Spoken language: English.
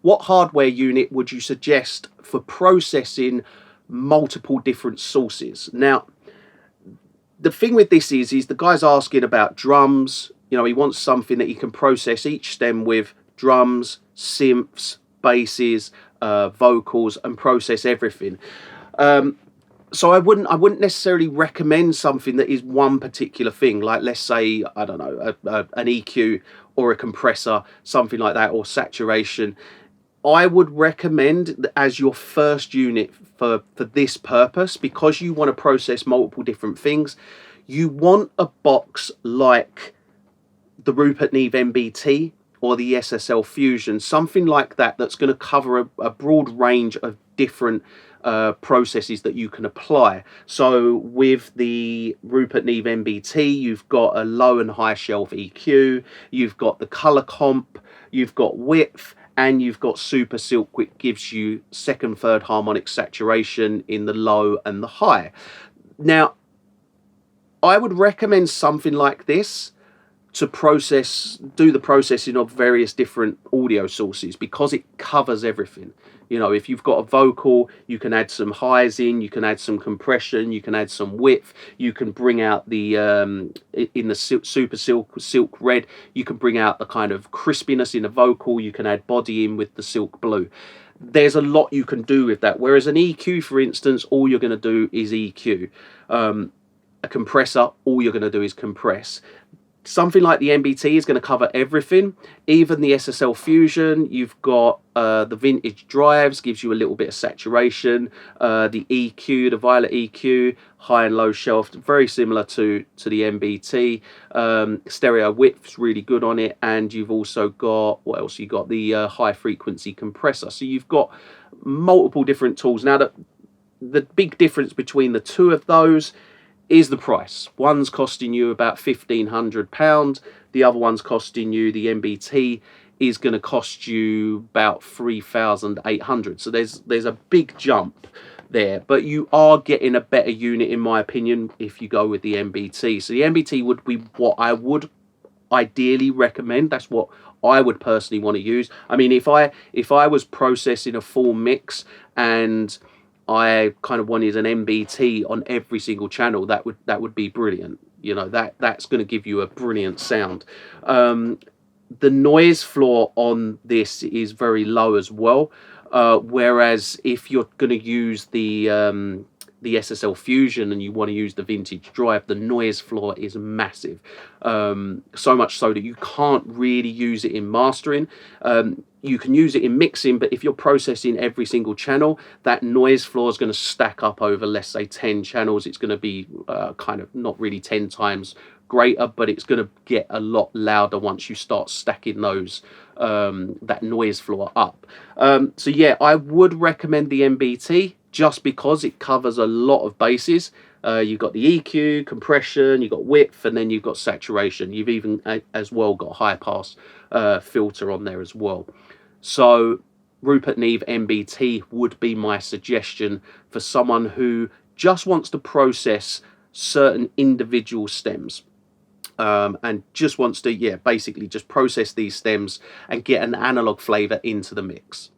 what hardware unit would you suggest for processing multiple different sources? Now, the thing with this is the guy's asking about drums. You know, he wants something that he can process each stem with drums, synths, basses, vocals, and process everything. So I wouldn't necessarily recommend something that is one particular thing, like let's say, I don't know, an EQ or a compressor, something like that, or saturation. I would recommend as your first unit for this purpose, because you want to process multiple different things, you want a box like the Rupert Neve MBT or the SSL Fusion, something like that, that's going to cover a broad range of different processes that you can apply. So with the Rupert Neve MBT, you've got a low and high shelf EQ, you've got the color comp, you've got width, and you've got super silk, which gives you second, third harmonic saturation in the low and the high. Now, I would recommend something like this to do the processing of various different audio sources, because it covers everything. You know, if you've got a vocal, you can add some highs in, you can add some compression, you can add some width, you can bring out the in the super silk red, you can bring out the kind of crispiness in the vocal, you can add body in with the silk blue. There's a lot you can do with that. Whereas an EQ, for instance, all you're going to do is EQ. A compressor, all you're going to do is compress. Something like the MBT is going to cover everything, even the SSL Fusion. You've got the vintage drives, gives you a little bit of saturation. The EQ, the violet EQ, high and low shelf, very similar to the MBT. Stereo width's really good on it, and you've also got, what else? You got the high frequency compressor. So you've got multiple different tools. Now, the big difference between the two of those is the price. One's costing you about £1,500. The other one's costing you, the MBT is going to cost you about 3,800. So there's a big jump there, but you are getting a better unit, in my opinion, if you go with the MBT. So the MBT would be what I would ideally recommend. That's what I would personally want to use. I mean, if I was processing a full mix and I kind of wanted an MBT on every single channel, that would be brilliant. You know, that's going to give you a brilliant sound. The noise floor on this is very low as well, whereas if you're going to use the SSL Fusion and you want to use the vintage drive, the noise floor is massive, so much so that you can't really use it in mastering. You can use it in mixing, but if you're processing every single channel, that noise floor is going to stack up over, let's say, 10 channels. It's going to be kind of not really 10 times greater, but it's going to get a lot louder once you start stacking those that noise floor up. So yeah, I would recommend the MBT just because it covers a lot of bases. You've got the EQ, compression, you've got width, and then you've got saturation. You've even as well got high pass filter on there as well. So Rupert Neve MBT would be my suggestion for someone who just wants to process certain individual stems, and just wants to, yeah, basically just process these stems and get an analog flavor into the mix.